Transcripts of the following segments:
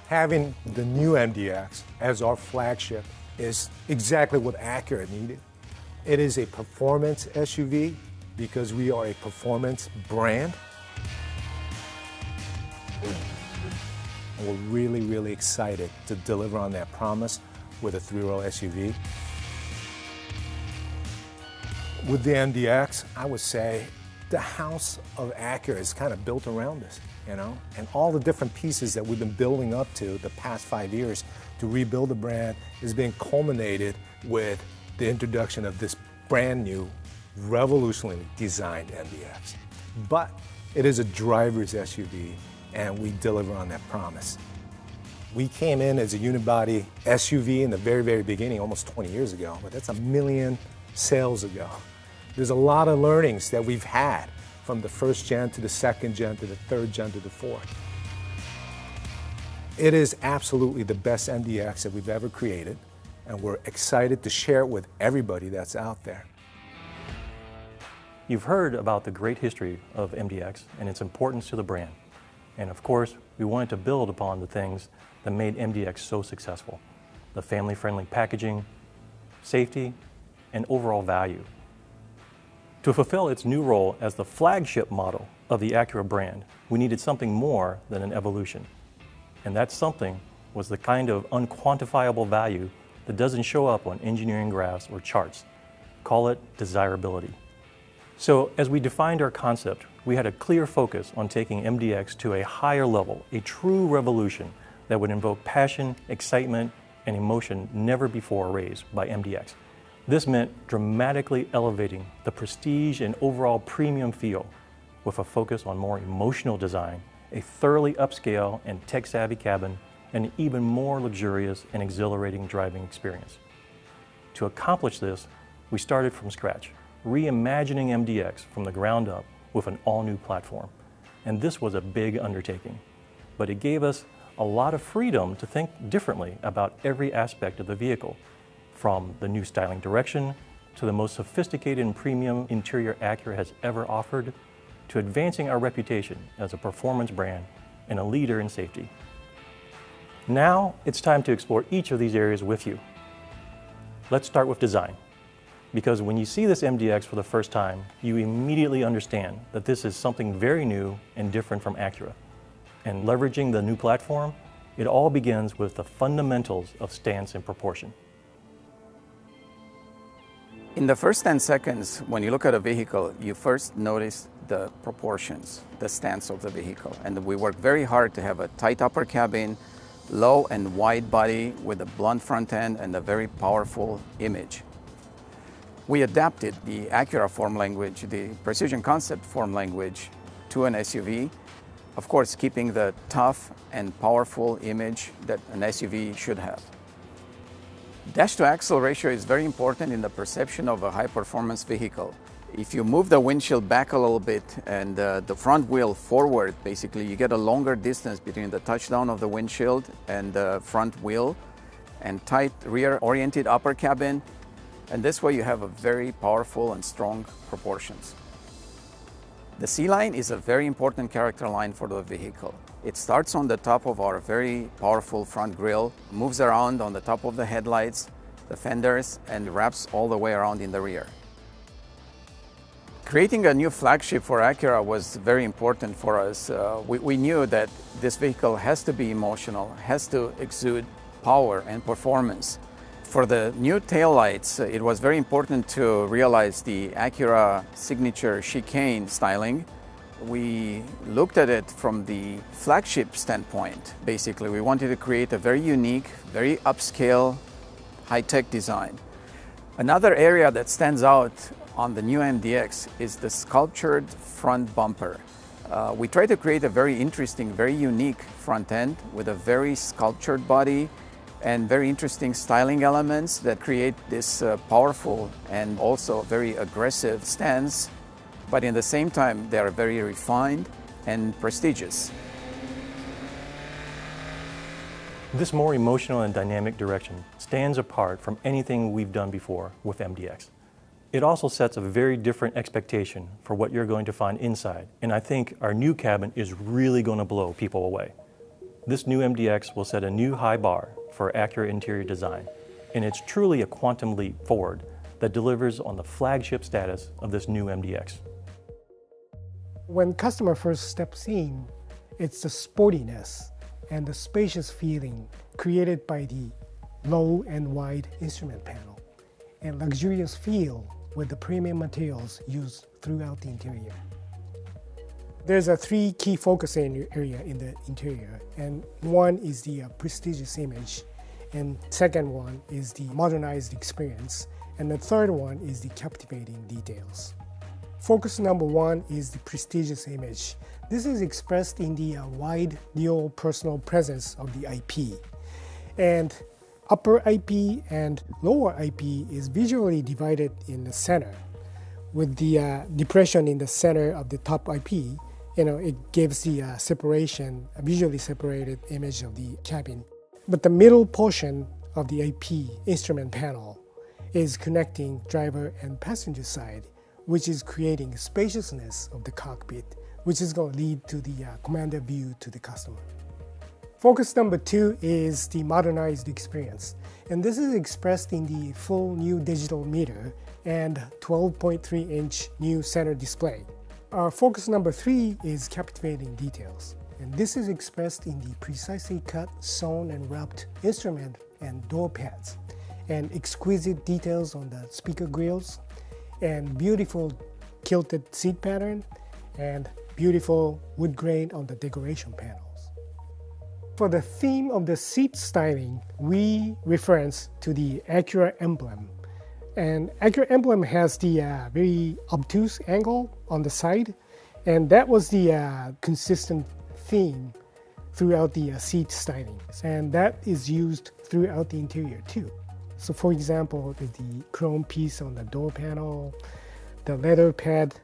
Having the new MDX as our flagship is exactly what Acura needed. It is a performance SUV because we are a performance brand. And we're really, really excited to deliver on that promise with a three-row SUV. With the MDX, I would say the house of Acura is kind of built around us, you know? And all the different pieces that we've been building up to the past 5 years to rebuild the brand is being culminated with the introduction of this brand new, revolutionarily designed MDX. But it is a driver's SUV, and we deliver on that promise. We came in as a unibody SUV in the very, very beginning, almost 20 years ago, but that's 1 million sales ago. There's a lot of learnings that we've had from the first gen to the second gen to the third gen to the fourth. It is absolutely the best MDX that we've ever created, and we're excited to share it with everybody that's out there. You've heard about the great history of MDX and its importance to the brand. And of course, we wanted to build upon the things that made MDX so successful: the family-friendly packaging, safety, and overall value. To fulfill its new role as the flagship model of the Acura brand, we needed something more than an evolution. And that something was the kind of unquantifiable value that doesn't show up on engineering graphs or charts. Call it desirability. So as we defined our concept, we had a clear focus on taking MDX to a higher level, a true revolution that would invoke passion, excitement, and emotion never before raised by MDX. This meant dramatically elevating the prestige and overall premium feel with a focus on more emotional design, a thoroughly upscale and tech-savvy cabin, and an even more luxurious and exhilarating driving experience. To accomplish this, we started from scratch, reimagining MDX from the ground up with an all-new platform. And this was a big undertaking, but it gave us a lot of freedom to think differently about every aspect of the vehicle, from the new styling direction to the most sophisticated and premium interior Acura has ever offered, to advancing our reputation as a performance brand and a leader in safety. Now it's time to explore each of these areas with you. Let's start with design, because when you see this MDX for the first time, you immediately understand that this is something very new and different from Acura. And leveraging the new platform, it all begins with the fundamentals of stance and proportion. In the first 10 seconds, when you look at a vehicle, you first notice the proportions, the stance of the vehicle. And we work very hard to have a tight upper cabin, low and wide body with a blunt front end and a very powerful image. We adapted the Acura form language, the precision concept form language, to an SUV, of course keeping the tough and powerful image that an SUV should have. Dash-to-axle ratio is very important in the perception of a high-performance vehicle. If you move the windshield back a little bit and the front wheel forward, basically you get a longer distance between the touchdown of the windshield and the front wheel, and tight rear-oriented upper cabin, and this way you have a very powerful and strong proportions. The C-line is a very important character line for the vehicle. It starts on the top of our very powerful front grille, moves around on the top of the headlights, the fenders, and wraps all the way around in the rear. Creating a new flagship for Acura was very important for us. We knew that this vehicle has to be emotional, has to exude power and performance. For the new taillights, it was very important to realize the Acura signature chicane styling. We looked at it from the flagship standpoint. Basically, we wanted to create a very unique, very upscale, high-tech design. Another area that stands out on the new MDX is the sculptured front bumper. We tried to create a very interesting, very unique front end with a very sculptured body and very interesting styling elements that create this powerful and also very aggressive stance, but in the same time they are very refined and prestigious. This more emotional and dynamic direction stands apart from anything we've done before with MDX. It also sets a very different expectation for what you're going to find inside, and I think our new cabin is really going to blow people away. This new MDX will set a new high bar for Acura interior design, and it's truly a quantum leap forward that delivers on the flagship status of this new MDX. When customer first steps in, it's the sportiness and the spacious feeling created by the low and wide instrument panel, and luxurious feel with the premium materials used throughout the interior. There's a three key focus area in the interior, and one is the prestigious image, and second one is the modernized experience, and the third one is the captivating details. Focus number one is the prestigious image. This is expressed in the wide dual personal presence of the IP. And upper IP and lower IP is visually divided in the center. With the depression in the center of the top IP, it gives the separation, a visually separated image of the cabin. But the middle portion of the IP instrument panel is connecting driver and passenger side, which is creating spaciousness of the cockpit, which is going to lead to the commander view to the customer. Focus number two is the modernized experience, and this is expressed in the full new digital meter and 12.3-inch new center display. Our focus number three is captivating details, and this is expressed in the precisely cut, sewn, and wrapped instrument and door pads, and exquisite details on the speaker grills, and beautiful kilted seat pattern, and beautiful wood grain on the decoration panels. For the theme of the seat styling, we reference to the Acura emblem. And Acura emblem has the very obtuse angle on the side, and that was the consistent theme throughout the seat styling. And that is used throughout the interior too. So for example, the chrome piece on the door panel, the leather pad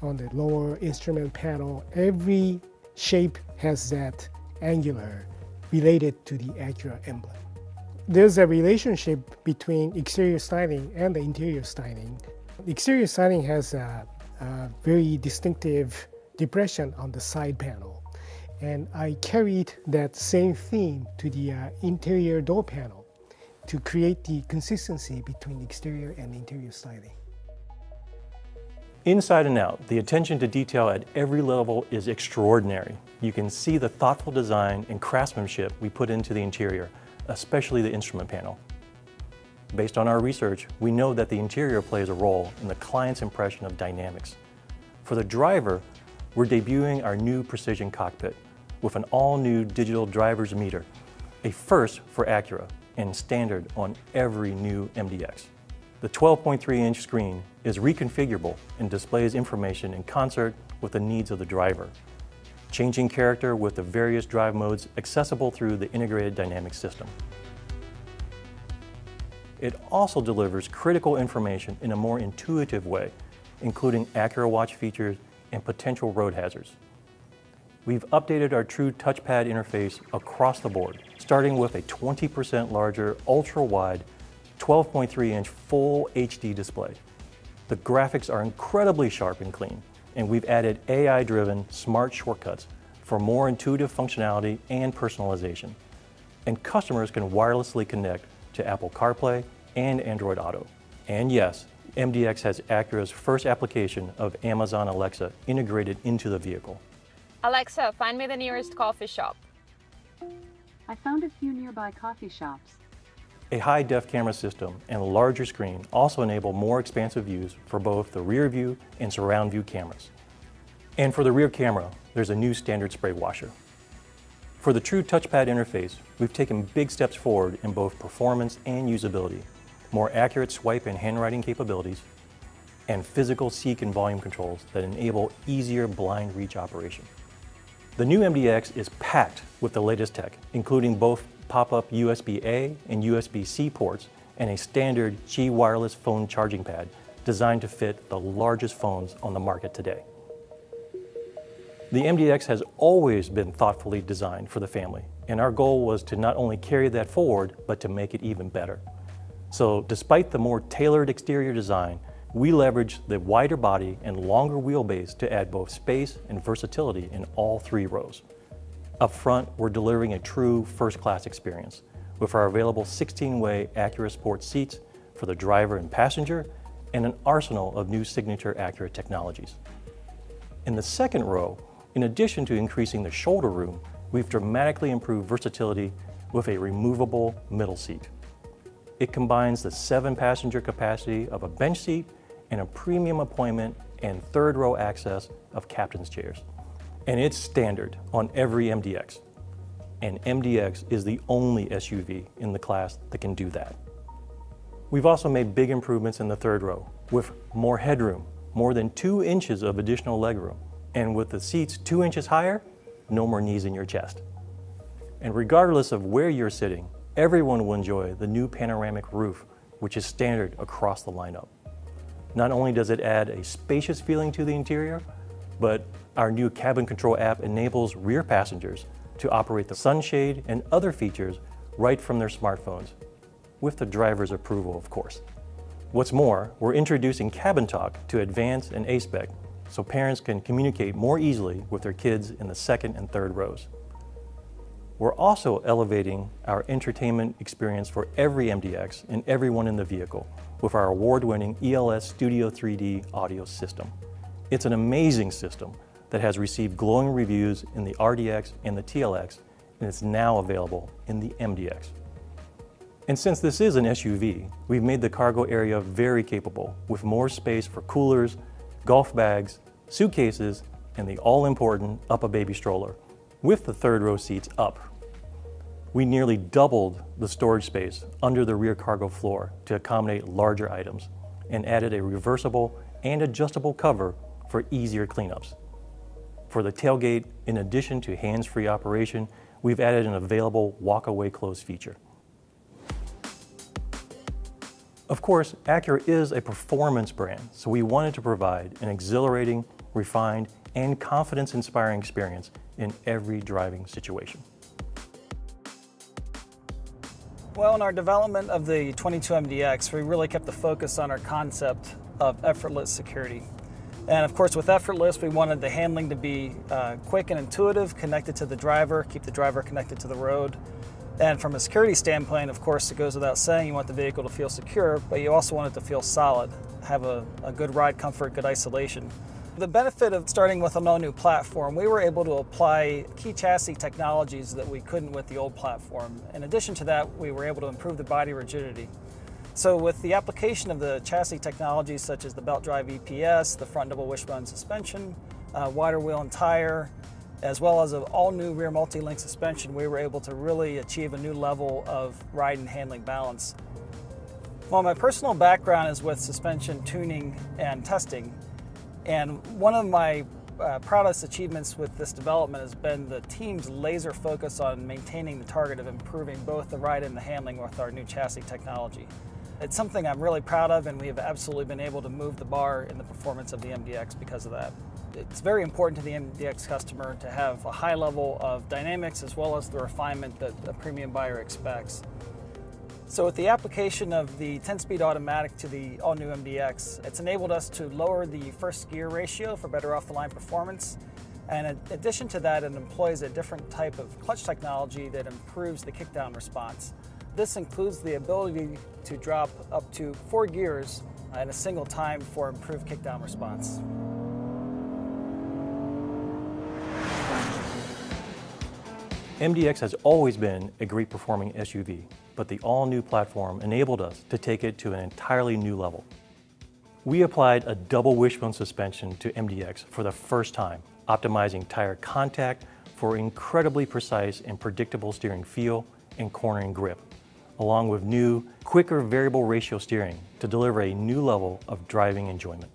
on the lower instrument panel, every shape has that angular related to the Acura emblem. There's a relationship between exterior styling and the interior styling. Exterior styling has a very distinctive depression on the side panel, and I carried that same theme to the interior door panel to create the consistency between exterior and interior styling. Inside and out, the attention to detail at every level is extraordinary. You can see the thoughtful design and craftsmanship we put into the interior, especially the instrument panel. Based on our research, we know that the interior plays a role in the client's impression of dynamics. For the driver, we're debuting our new precision cockpit with an all-new digital driver's meter, a first for Acura and standard on every new MDX. The 12.3-inch screen is reconfigurable and displays information in concert with the needs of the driver, changing character with the various drive modes accessible through the integrated dynamic system. It also delivers critical information in a more intuitive way, including Acura Watch features and potential road hazards. We've updated our true touchpad interface across the board, starting with a 20% larger, ultra-wide, 12.3-inch full HD display. The graphics are incredibly sharp and clean, and we've added AI-driven smart shortcuts for more intuitive functionality and personalization. And customers can wirelessly connect to Apple CarPlay and Android Auto. And yes, MDX has Acura's first application of Amazon Alexa integrated into the vehicle. Alexa, find me the nearest coffee shop. I found a few nearby coffee shops. A high-def camera system and a larger screen also enable more expansive views for both the rear view and surround view cameras. And for the rear camera, there's a new standard spray washer. For the true touchpad interface, we've taken big steps forward in both performance and usability, more accurate swipe and handwriting capabilities, and physical seek and volume controls that enable easier blind reach operation. The new MDX is packed with the latest tech, including both pop-up USB-A and USB-C ports and a standard Qi wireless phone charging pad designed to fit the largest phones on the market today. The MDX has always been thoughtfully designed for the family, and our goal was to not only carry that forward, but to make it even better. So despite the more tailored exterior design, we leveraged the wider body and longer wheelbase to add both space and versatility in all three rows. Up front, we're delivering a true first-class experience with our available 16-way Acura Sport seats for the driver and passenger, and an arsenal of new signature Acura technologies. In the second row, in addition to increasing the shoulder room, we've dramatically improved versatility with a removable middle seat. It combines the 7-passenger capacity of a bench seat and a premium appointment and third row access of captain's chairs. And it's standard on every MDX. And MDX is the only SUV in the class that can do that. We've also made big improvements in the third row with more headroom, more than 2 inches of additional legroom. And with the seats 2 inches higher, no more knees in your chest. And regardless of where you're sitting, everyone will enjoy the new panoramic roof, which is standard across the lineup. Not only does it add a spacious feeling to the interior, but our new cabin control app enables rear passengers to operate the sunshade and other features right from their smartphones, with the driver's approval, of course. What's more, we're introducing Cabin Talk to Advanced and A-Spec, so parents can communicate more easily with their kids in the second and third rows. We're also elevating our entertainment experience for every MDX and everyone in the vehicle with our award-winning ELS Studio 3D audio system. It's an amazing system that has received glowing reviews in the RDX and the TLX, and it's now available in the MDX. And since this is an SUV, we've made the cargo area very capable with more space for coolers, golf bags, suitcases, and the all-important Up-A-Baby stroller, with the third row seats up. We nearly doubled the storage space under the rear cargo floor to accommodate larger items, and added a reversible and adjustable cover for easier cleanups. For the tailgate, in addition to hands-free operation, we've added an available walk-away close feature. Of course, Acura is a performance brand, so we wanted to provide an exhilarating, refined, and confidence-inspiring experience in every driving situation. Well, in our development of the 22 MDX, we really kept the focus on our concept of effortless security. And of course, with effortless, we wanted the handling to be quick and intuitive, connected to the driver, keep the driver connected to the road. And from a security standpoint, of course, it goes without saying, you want the vehicle to feel secure, but you also want it to feel solid, have a good ride comfort, good isolation. The benefit of starting with an all-new platform, we were able to apply key chassis technologies that we couldn't with the old platform. In addition to that, we were able to improve the body rigidity. So with the application of the chassis technologies such as the belt drive EPS, the front double wishbone suspension, wider wheel and tire, as well as an all-new rear multi-link suspension, we were able to really achieve a new level of ride and handling balance. Well, my personal background is with suspension tuning and testing, and one of my proudest achievements with this development has been the team's laser focus on maintaining the target of improving both the ride and the handling with our new chassis technology. It's something I'm really proud of, and we have absolutely been able to move the bar in the performance of the MDX because of that. It's very important to the MDX customer to have a high level of dynamics as well as the refinement that a premium buyer expects. So with the application of the 10-speed automatic to the all-new MDX, it's enabled us to lower the first gear ratio for better off-the-line performance. And in addition to that, it employs a different type of clutch technology that improves the kickdown response. This includes the ability to drop up to 4 gears in a single time for improved kickdown response. MDX has always been a great performing SUV, but the all-new platform enabled us to take it to an entirely new level. We applied a double wishbone suspension to MDX for the first time, optimizing tire contact for incredibly precise and predictable steering feel and cornering grip, along with new, quicker variable ratio steering to deliver a new level of driving enjoyment.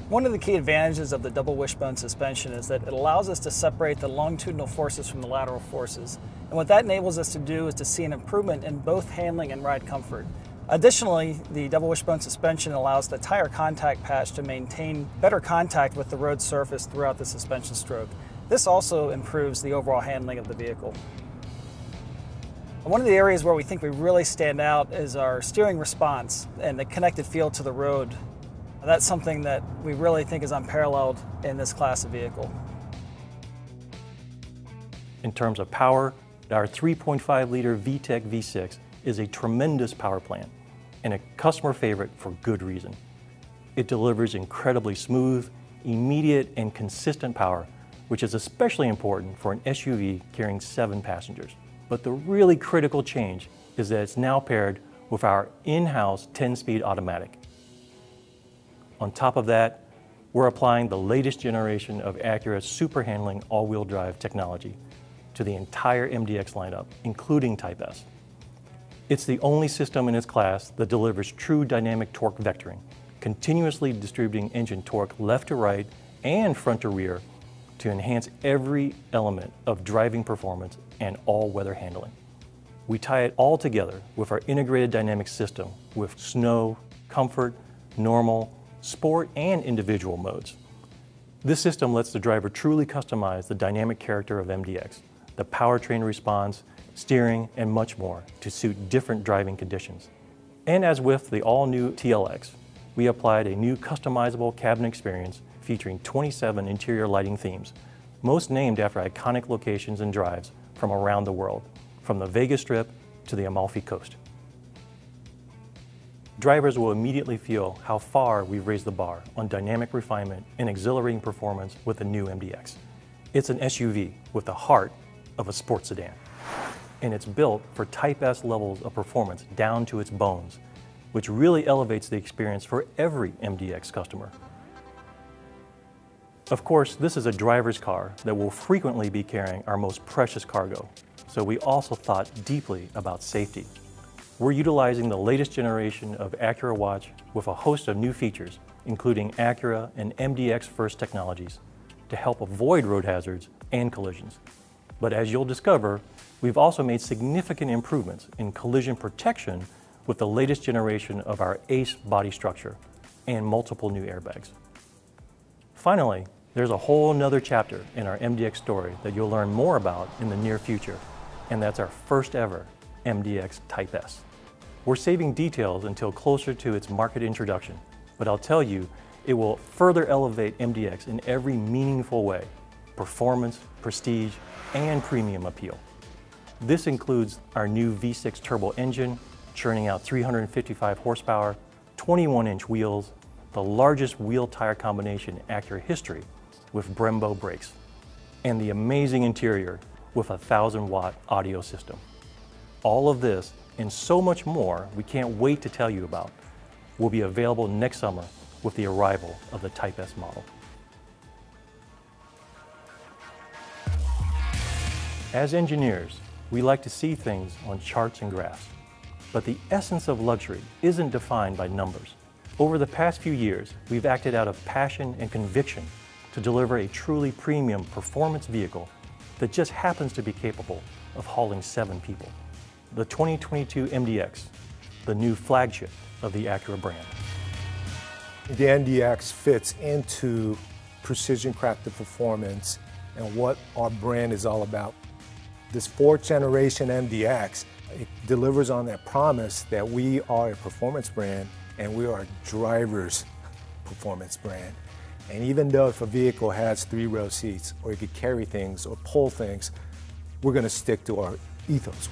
One of the key advantages of the double wishbone suspension is that it allows us to separate the longitudinal forces from the lateral forces. And what that enables us to do is to see an improvement in both handling and ride comfort. Additionally, the double wishbone suspension allows the tire contact patch to maintain better contact with the road surface throughout the suspension stroke. This also improves the overall handling of the vehicle. One of the areas where we think we really stand out is our steering response and the connected feel to the road. That's something that we really think is unparalleled in this class of vehicle. In terms of power, our 3.5-liter VTEC V6 is a tremendous power plant and a customer favorite for good reason. It delivers incredibly smooth, immediate, and consistent power, which is especially important for an SUV carrying 7 passengers. But the really critical change is that it's now paired with our in-house 10-speed automatic. On top of that, we're applying the latest generation of Acura's super handling all-wheel drive technology to the entire MDX lineup, including Type S. It's the only system in its class that delivers true dynamic torque vectoring, continuously distributing engine torque left to right and front to rear to enhance every element of driving performance and all-weather handling. We tie it all together with our integrated dynamic system with snow, comfort, normal, sport, and individual modes. This system lets the driver truly customize the dynamic character of MDX, the powertrain response, steering, and much more to suit different driving conditions. And as with the all-new TLX, we applied a new customizable cabin experience featuring 27 interior lighting themes, most named after iconic locations and drives from around the world, from the Vegas Strip to the Amalfi Coast. Drivers will immediately feel how far we've raised the bar on dynamic refinement and exhilarating performance with the new MDX. It's an SUV with the heart of a sports sedan, and it's built for Type S levels of performance down to its bones, which really elevates the experience for every MDX customer. Of course, this is a driver's car that will frequently be carrying our most precious cargo, so we also thought deeply about safety. We're utilizing the latest generation of Acura Watch with a host of new features, including Acura and MDX First technologies, to help avoid road hazards and collisions. But as you'll discover, we've also made significant improvements in collision protection with the latest generation of our ACE body structure and multiple new airbags. Finally, there's a whole nother chapter in our MDX story that you'll learn more about in the near future, and that's our first ever MDX Type S. We're saving details until closer to its market introduction, but I'll tell you, it will further elevate MDX in every meaningful way: performance, prestige, and premium appeal. This includes our new V6 turbo engine, churning out 355 horsepower, 21-inch wheels, the largest wheel tire combination in Acura history with Brembo brakes, and the amazing interior with a 1,000-watt audio system. All of this and so much more we can't wait to tell you about will be available next summer with the arrival of the Type S model. As engineers, we like to see things on charts and graphs, but the essence of luxury isn't defined by numbers. Over the past few years, we've acted out of passion and conviction to deliver a truly premium performance vehicle that just happens to be capable of hauling 7 people. The 2022 MDX, the new flagship of the Acura brand. The MDX fits into precision crafted performance and what our brand is all about. This 4th generation MDX, it delivers on that promise that we are a performance brand and we are a driver's performance brand. And even though if a vehicle has 3-row seats or it could carry things or pull things, we're going to stick to our ethos.